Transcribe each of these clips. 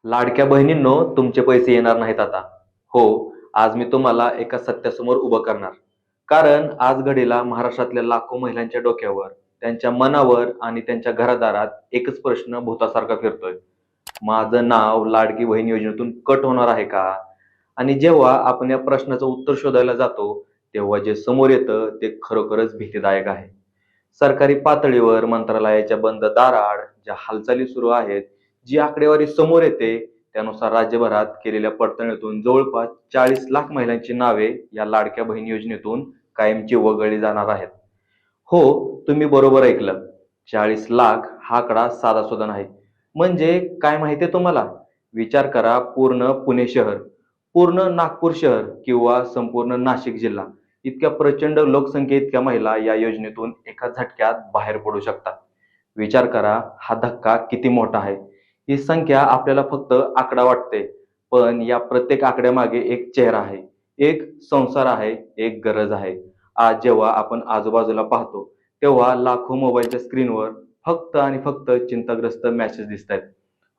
लाडक्या बहिणींनो, तुमचे पैसे येणार नाहीत आता. हो, आज मी तुम्हाला एका सत्यासमोर उभं करणार. कारण आज घडीला महाराष्ट्रातल्या लाखो महिलांच्या डोक्यावर, त्यांच्या मनावर आणि त्यांच्या घरादारात एकच प्रश्न भुतासारखा फिरतोय. माझं नाव लाडकी बहीण योजनेतून कट होणार आहे का? आणि जेव्हा आपण या प्रश्नाचं उत्तर शोधायला जातो, तेव्हा जे समोर येतं ते खरोखरच भीतीदायक आहे. सरकारी पातळीवर मंत्रालयाच्या बंद दाराआड ज्या हालचाली सुरू आहेत, जी आकडेवारी समोर येते, त्यानुसार राज्यभरात केलेल्या पडताळणीतून जवळपास 40 लाख महिलांची नावे या लाडक्या बहीण योजनेतून कायमची वगळली जाणार आहेत. हो, तुम्ही बरोबर ऐकलं. 40 लाख हा आकडा साधासुद्धा नाही. म्हणजे काय माहितीये तुम्हाला? विचार करा, पूर्ण पुणे शहर, पूर्ण नागपूर शहर किंवा संपूर्ण नाशिक जिल्हा इतक्या प्रचंड लोकसंख्येइतक्या महिला या योजनेतून एका झटक्यात बाहेर पडू शकतात. विचार करा, हा धक्का किती मोठा आहे. ही संख्या आपल्याला फक्त आकडा वाटते, पण या प्रत्येक आकड्यामागे एक चेहरा आहे, एक संसार आहे, एक गरज आहे. आज जेव्हा आपण आजूबाजूला पाहतो, तेव्हा लाखो मोबाईलच्या स्क्रीनवर फक्त आणि फक्त चिंताग्रस्त मेसेज दिसतायत.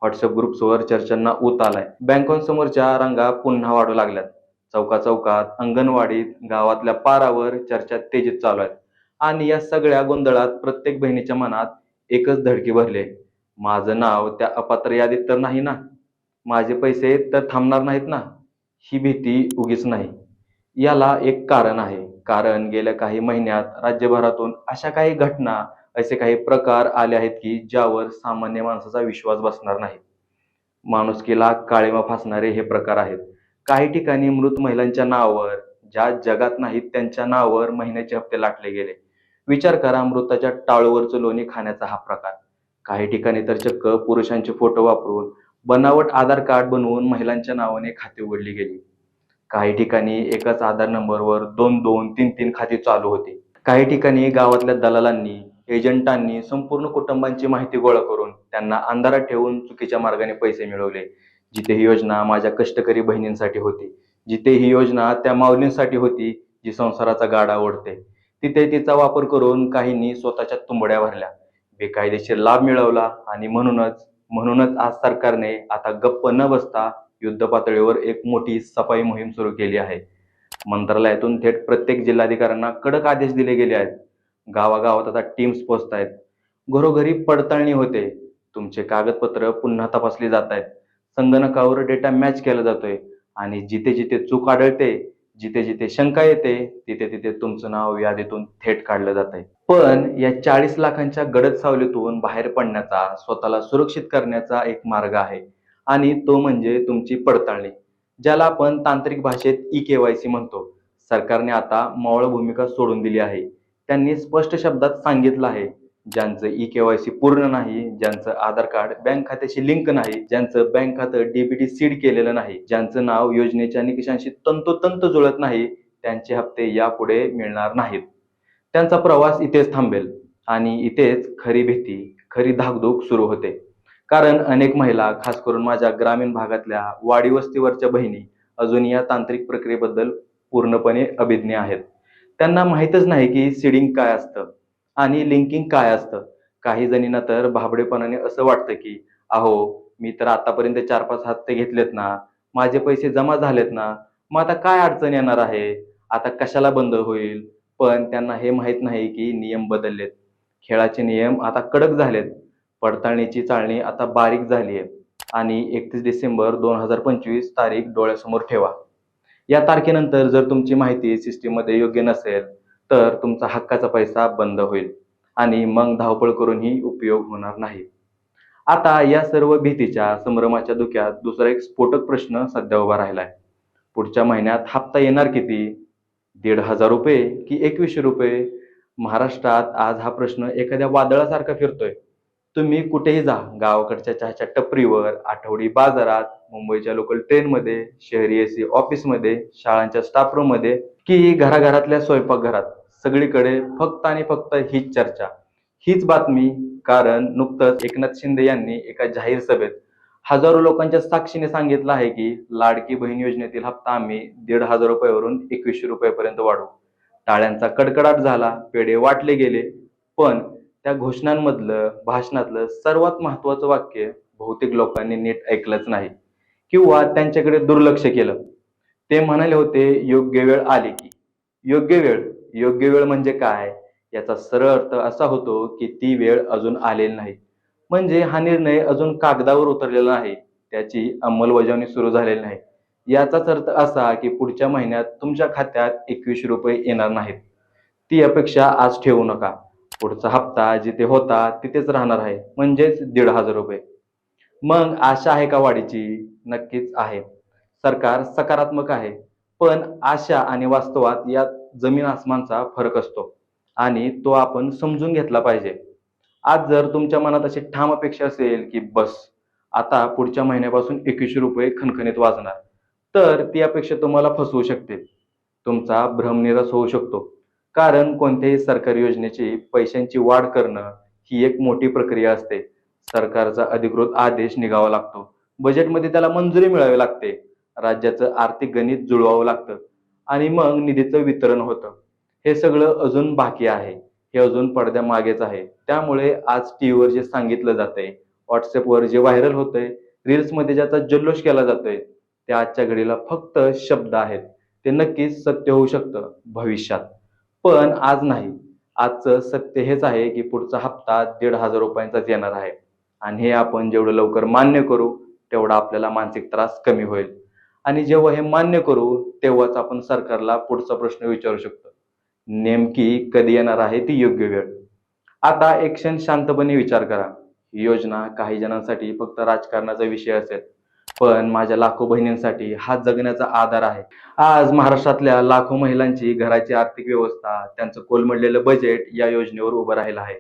व्हॉट्सअप ग्रुप्सवर चर्चांना ऊत आलाय. बँकांसमोरच्या रांगा पुन्हा वाढू लागल्यात. चौकाचौकात, अंगणवाडीत, गावातल्या पारावर चर्चा तेजीत चालू आहेत. आणि या सगळ्या गोंधळात प्रत्येक बहिणीच्या मनात एकच धडकी भरली आहे. माझं नाव त्या अपात्र यादीत तर नाही ना? माझे पैसे तर थांबणार नाहीत ना? ही भीती उगीच नाही. याला एक कारण आहे. कारण गेल्या काही महिन्यात राज्यभरातून अशा काही घटना, असे काही प्रकार आले आहेत की ज्यावर सामान्य माणसाचा विश्वास बसणार नाही. माणुसकीला काळिमा फासणारे हे प्रकार आहेत. काही ठिकाणी मृत महिलांच्या नावावर, ज्या जगात नाहीत त्यांच्या नावावर महिन्याचे हप्ते लाटले गेले. विचार करा, मृताच्या टाळूवरचं लोणी खाण्याचा हा प्रकार. काही ठिकाणी तर चक्क पुरुषांचे फोटो वापरून बनावट आधार कार्ड बनवून महिलांच्या नावाने खाती उघडली गेली. काही ठिकाणी एकाच आधार नंबरवर 2-2, 3-3 खाती चालू होती. काही ठिकाणी गावातल्या दलालांनी, एजंटांनी संपूर्ण कुटुंबांची माहिती गोळा करून त्यांना अंधारात ठेवून चुकीच्या मार्गाने पैसे मिळवले. जिथे ही योजना माझ्या कष्टकरी बहिणींसाठी होती, जिथे ही योजना त्या माऊलींसाठी होती जी संसाराचा गाडा ओढते, तिथे तिचा वापर करून काहींनी स्वतःच्या तुंबड्या भरल्या, बेकायदेशीर लाभ मिळवला. आणि म्हणूनच आज सरकारने आता गप्प न बसता युद्धपातळीवर एक मोठी सफाई मोहीम सुरू केली आहे. मंत्रालयातून थेट प्रत्येक जिल्हाधिकाऱ्यांना कडक आदेश दिले गेले आहेत. गावागावात आता टीम्स पोहोचतायत. घरोघरी पडताळणी होते. तुमचे कागदपत्र पुन्हा तपासली जात आहेत. संगणकावर डेटा मॅच केला जातोय आणि जिथे जिथे चूक आढळते, जिथे जिथे शंका येते, तिथे तिथे तुमचं नाव यादीतून थेट काढलं जात आहे. पण या 40 लाखांच्या गडद सावलीतून बाहेर पडण्याचा, स्वतःला सुरक्षित करण्याचा एक मार्ग आहे आणि तो म्हणजे तुमची पडताळणी, ज्याला आपण तांत्रिक भाषेत ई-केवायसी म्हणतो. सरकारने आता मवाळ भूमिका सोडून दिली आहे. त्यांनी स्पष्ट शब्दात सांगितलं आहे, ज्यांचं ई-केवायसी पूर्ण नाही, ज्यांचं आधार कार्ड बँक खात्याशी लिंक नाही, ज्यांचं बँक खातं डीबीटी सीड केलेलं नाही, ज्यांचं नाव योजनेच्या निकषांशी तंतोतंत जुळत नाही, त्यांचे हप्ते यापुढे मिळणार नाहीत. त्यांचा प्रवास इथेच थांबेल आणि इथेच खरी भीती, खरी धाकधूक सुरू होते. कारण अनेक महिला, खास करून माझ्या ग्रामीण भागातल्या वाडी वस्तीवरच्या बहिणी, अजून या तांत्रिक प्रक्रियेबद्दल पूर्णपणे अभिज्ञ आहेत. त्यांना माहीतच नाही की सीडिंग काय असतं आणि लिंकिंग काय असतं. काही जणींना तर भाबडेपणाने असं वाटतं की, अहो, मी तर आतापर्यंत 4-5 हप्ते घेतलेत ना, माझे पैसे जमा झालेत ना, मग आता काय अडचण येणार आहे, आता कशाला बंद होईल. पण त्यांना हे माहीत नाही की नियम बदललेत. खेळाचे नियम आता कडक झालेत. पडताळणीची चाळणी आता बारीक झाली आहे आणि 31 डिसेंबर 2025 तारीख डोळ्यासमोर ठेवा. या तारखेनंतर जर तुमची माहिती सिस्टीममध्ये योग्य नसेल, तर तुमचा हक्काचा पैसा बंद होईल आणि मग धावपळ करूनही उपयोग होणार नाही. आता या सर्व भीतीच्या, संभ्रमाच्या धुक्यात दुसरा एक स्फोटक प्रश्न सध्या उभा राहिलाय. पुढच्या महिन्यात हप्ता येणार किती? ₹1,500 की ₹2,100? महाराष्ट्रात आज हा प्रश्न एखाद्या वादळासारखा फिरतोय. तुम्ही कुठेही जा, गावाकडच्या चहाच्या टपरीवर, आठवडी बाजारात, मुंबईच्या लोकल ट्रेनमध्ये, शहरी एसी ऑफिसमध्ये, शाळांच्या स्टाफ रूममध्ये की घराघरातल्या स्वयंपाकघरात, सगळीकडे फक्त आणि फक्त हीच चर्चा, हीच बातमी. कारण नुकतंच एकनाथ शिंदे यांनी एका जाहीर सभेत हजारो लोकांच्या साक्षीने सांगितलं आहे की लाडकी बहीण योजनेतील हप्ता आम्ही ₹1,500 वरून ₹2,100 पर्यंत वाढवू. टाळ्यांचा कडकडाट झाला, पेढे वाटले गेले. पण त्या घोषणांमधलं, भाषणातलं सर्वात महत्त्वाचं वाक्य बहुतेक लोकांनी नीट ऐकलंच नाही किंवा त्यांच्याकडे दुर्लक्ष केलं. ते म्हणाले होते योग्य वेळ आली की. योग्य वेळ, योग्य वेळ म्हणजे काय? याचा सरळ अर्थ असा होतो की ती वेळ अजून आलेली नाही. म्हणजे हा निर्णय अजून कागदावर उतरलेला नाही. त्याची अंमलबजावणी सुरू झालेली नाही. याचाच अर्थ असा की पुढच्या महिन्यात तुमच्या खात्यात ₹21 येणार नाहीत. ती अपेक्षा आज ठेवू नका. पुढचा हप्ता जिथे होता तिथेच राहणार आहे. म्हणजेच ₹1,500. मग आशा आहे का वाढीची? नक्कीच आहे. सरकार सकारात्मक आहे. पण आशा आणि वास्तवात यात जमीन आसमानचा फरक असतो आणि तो आपण समजून घेतला पाहिजे. आज जर तुमच्या मनात अशी ठाम अपेक्षा असेल की बस आता पुढच्या महिन्यापासून ₹21 खणखणीत वाजणार, तर ती अपेक्षा तुम्हाला फसवू शकते. तुमचा भ्रमनिरास होऊ शकतो. कारण कोणत्याही सरकारी योजनेची पैशांची वाढ करणं ही एक मोठी प्रक्रिया असते. सरकारचा अधिकृत आदेश निघावा लागतो. बजेटमध्ये त्याला मंजुरी मिळावी लागते. राज्याचं आर्थिक गणित जुळवावं लागतं आणि मग निधीचं वितरण होतं. हे सगळं अजून बाकी आहे. हे अजून पडद्यामागेच आहे. त्यामुळे आज टीव्हीवर जे सांगितलं जातंय, WhatsAppवर जे व्हायरल होतंय, रील्समध्ये ज्याचा जल्लोष केला जातोय, ते आजच्या घडीला फक्त शब्द आहेत. ते नक्कीच सत्य होऊ शकतं भविष्यात. पण आज नाही. आजचं सत्य हेच आहे की पुढचा हप्ता ₹1,500 येणार आहे. आणि हे आपण जेवढं लवकर मान्य करू, तेवढा आपल्याला मानसिक त्रास कमी होईल. आणि जेव्हा हे मान्य करू, तेव्हाच आपण सरकारला पुढचा प्रश्न विचारू शकतो. नेमकी कधी येणार आहे ती योग्य वेळ? आता एक क्षण शांतपणे विचार करा. ही योजना काही जणांसाठी फक्त राजकारणाचा विषय असेल, पण माझ्या लाखो बहिणींसाठी हा जगण्याचा आधार आहे. आज महाराष्ट्रातल्या लाखो महिलांची घराची आर्थिक व्यवस्था, त्यांचं कोलमडलेलं बजेट या योजनेवर उभं राहिलं आहे.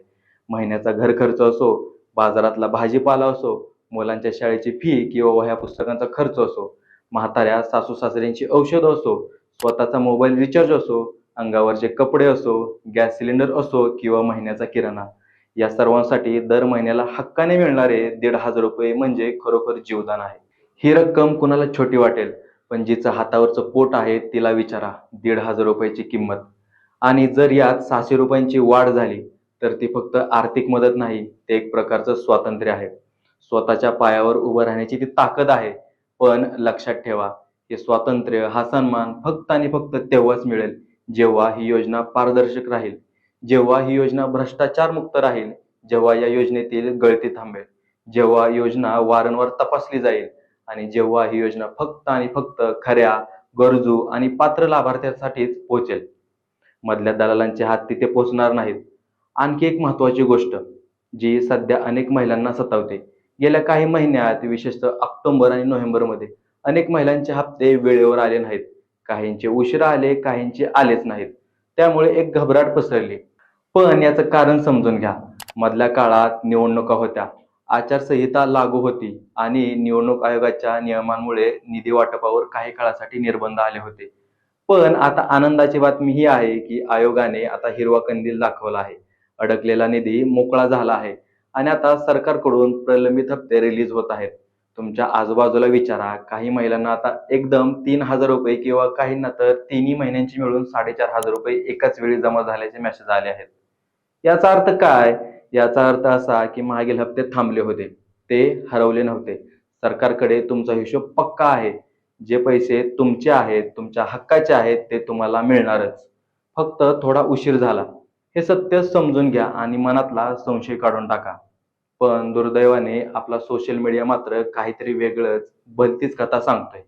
महिन्याचा घर खर्च असो, बाजारातला भाजीपाला असो, मुलांच्या शाळेची फी किंवा वह्या पुस्तकांचा खर्च असो, म्हाताऱ्या सासू सासऱ्यांची औषधं असो, स्वतःचा मोबाईल रिचार्ज असो, अंगावरचे कपडे असो, गॅस सिलेंडर असो किंवा महिन्याचा किराणा, या सर्वांसाठी दर महिन्याला हक्काने मिळणारे ₹1,500 म्हणजे खरोखर जीवदान आहे. ही रक्कम कुणाला छोटी वाटेल, पण जिचं हातावरचं पोट आहे तिला विचारा ₹1,500ची किंमत. आणि जर यात ₹600ची वाढ झाली, तर ती फक्त आर्थिक मदत नाही, ते एक प्रकारचं स्वातंत्र्य आहे. स्वतःच्या पायावर उभं राहण्याची ती ताकद आहे. पण लक्षात ठेवा, हे स्वातंत्र्य, हा सन्मान फक्त आणि फक्त तेव्हाच मिळेल, जेव्हा ही योजना पारदर्शक राहील, जेव्हा ही योजना भ्रष्टाचारमुक्त राहील, जेव्हा या योजनेतील गळती थांबेल, जेव्हा योजना वारंवार तपासली जाईल आणि जेव्हा ही योजना फक्त आणि फक्त खऱ्या, गरजू आणि पात्र लाभार्थ्यांसाठीच पोहोचेल. मधल्या दलालांचे हात तिथे पोहोचणार नाहीत. आणखी एक महत्त्वाची गोष्ट, जी सध्या अनेक महिलांना सतावते. गेल्या काही महिन्यात, विशेषतः ऑक्टोबर आणि नोव्हेंबरमध्ये अनेक महिलांचे हप्ते वेळेवर आले नाहीत. काहींचे उशिरा आले, काहींचे आलेच नाहीत. त्यामुळे एक घबराट पसरली. पण याचं कारण समजून घ्या. मधल्या काळात निवडणुका होत्या, आचारसंहिता लागू होती आणि निवडणूक आयोगाच्या नियमांमुळे निधी वाटपावर काही काळासाठी निर्बंध आले होते. पण आता आनंदाची बातमी ही आहे की आयोगाने आता हिरवा कंदील दाखवला आहे. अडकलेला निधी मोकळा झाला आहे आणि आता सरकारकडून प्रलंबित हप्ते रिलीज होत आहेत. तुमच्या आजूबाजूला विचारा, काही महिलांना आता एकदम ₹3,000 किंवा काहींना तर तिन्ही महिन्यांची मिळून ₹4,500 एकाच वेळी जमा झाल्याचे मेसेज आले आहेत. याचा अर्थ काय? याचा अर्थ असा की मागील हप्ते थांबले होते. ते हरवले नव्हते. सरकारकडे तुमचा हिशोब पक्का आहे. जे पैसे तुमचे आहेत, तुमच्या हक्काचे आहेत, ते तुम्हाला मिळणारच. फक्त थोडा उशीर झाला. हे सत्य समजून घ्या आणि मनातला संशय काढून टाका. पण दुर्दैवाने आपला सोशल मीडिया मात्र काहीतरी वेगळंच, भलतीच कथा सांगतोय.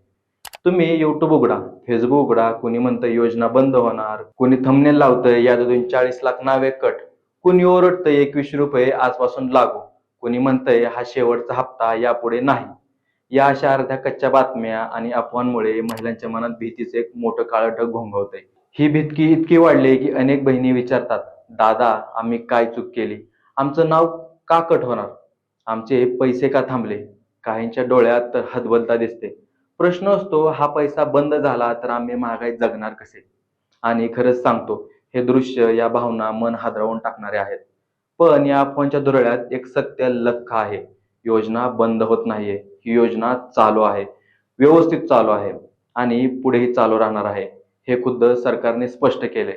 तुम्ही YouTube उघडा, Facebook उघडा, कुणी म्हणतंय योजना बंद होणार, कुणी थंबनेल लावतंय यादीतून 40 लाख नावे कट, कुणी ओरडतंय ₹21 आजपासून लागू, कुणी म्हणतंय हा शेवटचा हप्ता, यापुढे नाही. या अशा अर्ध्या कच्च्या बातम्या आणि अफवांमुळे महिलांच्या मनात भीतीचं एक मोठं काळं ढग घोंघावतंय. ही भीती इतकी वाढली की अनेक बहिणी विचारतात, दादा आम्ही काय चूक केली? आमचं नाव का कट होणार? आमचे पैसे का थांबले? काहींच्या डोळ्यात तर हतबलता दिसते. प्रश्न असतो, हा पैसा बंद झाला तर आम्ही महागाईत जगणार कसे? आणि खरंच सांगतो, हे दृश्य, या भावना मन हादरवून टाकणारे आहेत. पण या अफवांच्या धुरळ्यात एक सत्य लख्ख आहे. योजना बंद होत नाहीये. ही योजना चालू आहे. व्यवस्थित चालू आहे आणि पुढेही चालू राहणार आहे. हे खुद्द सरकारने स्पष्ट केले.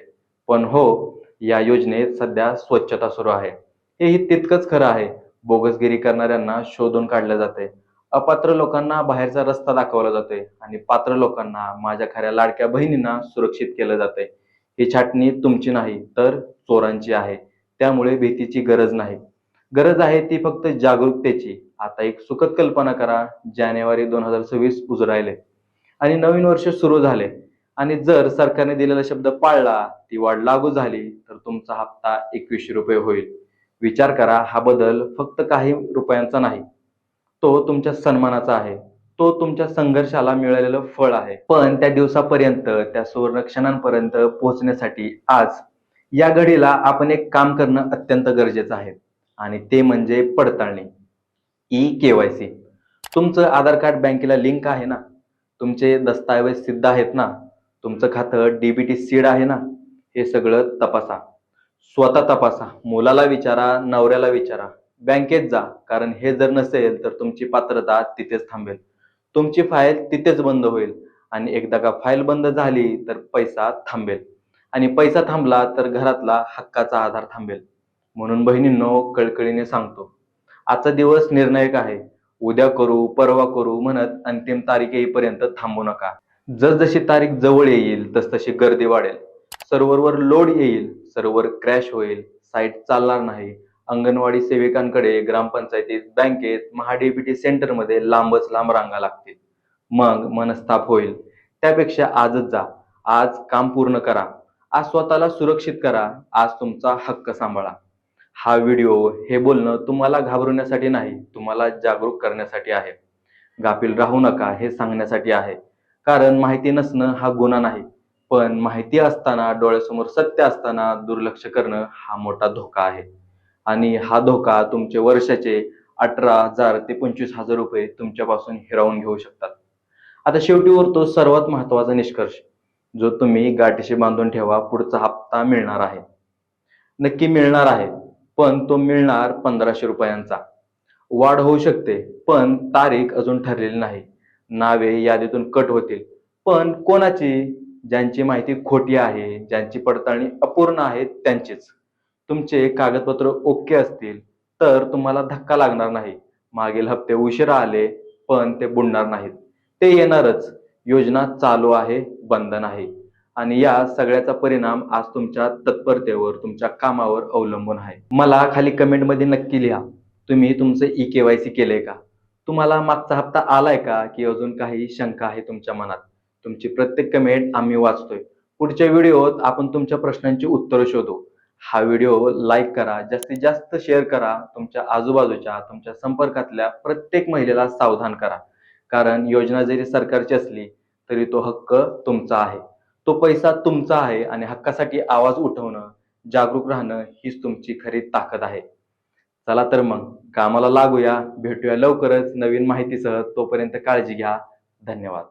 पण हो, या योजनेत सध्या स्वच्छता सुरू आहे. हेही तितकंच खरं आहे. बोगसगिरी करणाऱ्यांना शोधून काढलं जाते. अपात्र लोकांना बाहेरचा रस्ता दाखवला जातोय आणि पात्र लोकांना, माझ्या खऱ्या लाडक्या बहिणींना सुरक्षित केलं जातंय. ही छाटणी तुमची नाही तर चोरांची आहे. त्यामुळे भीतीची गरज नाही. गरज आहे ती फक्त जागरूकतेची. आता एक सुखद कल्पना करा, जानेवारी 2026 उजळायले आणि नवीन वर्ष सुरू झाले आणि जर सरकारने दिलेला शब्द पाळला, ती वाढ लागू झाली, तर तुमचा हप्ता ₹2100 होईल. विचार करा, हा बदल फक्त काही रुपयांचा नाही. तो तुमच्या सन्मानाचा आहे. तो तुमच्या संघर्षाला मिळालेलं फळ आहे. पण त्या दिवसापर्यंत, त्या सुवर्ण क्षणांपर्यंत पोहोचण्यासाठी आज या घडीला आपण एक काम करणं अत्यंत गरजेचं आहे आणि ते म्हणजे पडताळणी. ई-केवायसी. तुमचं आधार कार्ड बँकेला लिंक आहे ना? तुमचे दस्तऐवज सिद्ध आहेत ना? तुमचं खातं डीबीटी सीड आहे ना? हे सगळं तपासा. स्वतः तपासा. मुलाला विचारा, नवऱ्याला विचारा. बँकेत जा. कारण हे जर नसेल तर तुमची पात्रता तिथेच थांबेल. तुमची फाईल तिथेच बंद होईल आणि एकदा का फाईल बंद झाली तर पैसा थांबेल आणि पैसा थांबला तर घरातला हक्काचा आधार थांबेल. म्हणून बहिणींनो, कळकळीने सांगतो, आजचा दिवस निर्णायक आहे. उद्या करू, परवा करू म्हणत अंतिम तारीख येईपर्यंत थांबू नका. जसजशी तारीख जवळ येईल तसतशी गर्दी वाढेल. सर्व्हरवर लोड येईल, सर्व्हर क्रॅश होईल, साईट चालणार नाही. अंगणवाडी सेविकांकडे, ग्रामपंचायतीत, बँकेत, महाडीबीटी सेंटरमध्ये लांबच लांब रांगा लागतील. मग मनस्ताप होईल. त्यापेक्षा आजच जा. आज काम पूर्ण करा. आज स्वतःला सुरक्षित करा. आज तुमचा हक्क सांभाळा. हा व्हिडिओ, हे बोलणं तुम्हाला घाबरवण्यासाठी नाही, तुम्हाला जागरूक करण्यासाठी आहे. गाफील राहू नका हे सांगण्यासाठी आहे. कारण माहिती नसणं हा गुन्हा नाही, पण माहिती असताना, डोळ्यासमोर सत्य असताना दुर्लक्ष करणं हा मोठा धोका आहे. आणि हा धोका तुमचे वर्षाचे 18,000 ते 25,000 रुपये तुमच्यापासून हिरावून घेऊ शकतात. आता शेवटी उरतो सर्वात महत्त्वाचा निष्कर्ष, जो तुम्ही गाठीशी बांधून ठेवा. पुढचा हप्ता मिळणार आहे. नक्की मिळणार आहे, पण तो मिळणार 1,500 रुपयांचा. वाढ होऊ शकते, पण तारीख अजून ठरलेली नाही. नावे यादीतून कट होतील, पण कोणाची? ज्यांची माहिती खोटी आहे, ज्यांची पडताळणी अपूर्ण आहे त्यांचीच. तुमचे कागदपत्र ओके असतील तर तुम्हाला धक्का लागणार नाही. मागील हप्ते उशिरा आले, पण ते बुडणार नाहीत. ते येणारच. योजना चालू आहे, बंद नाही. आणि या सगळ्याचा परिणाम आज तुमच्या तत्परतेवर, तुमच्या कामावर अवलंबून आहे. मला खाली कमेंटमध्ये नक्की लिहा, तुम्ही तुमचं ई-केवायसी केलंय का? तुम्हाला मागचा हप्ता आलाय का? की अजून काही शंका आहे तुमच्या मनात? तुमची प्रत्येक कमेंट आम्ही वाचतोय. पुढच्या व्हिडिओत आपण तुमच्या प्रश्नांची उत्तरं शोधू. हा व्हिडिओ लाईक करा, जास्तीत जास्त शेअर करा. तुमच्या आजूबाजूच्या, तुमच्या संपर्कातल्या प्रत्येक महिलेला सावधान करा. कारण योजना जरी सरकारची असली तरी तो हक्क तुमचा आहे. तो पैसा तुमचा आहे आणि हक्कासाठी आवाज उठवणं, जागरूक राहणं हीच तुमची खरी ताकद आहे. चला तर मग कामाला लागूया. भेटूया लवकरच नवीन माहितीसह. तोपर्यंत काळजी घ्या. धन्यवाद.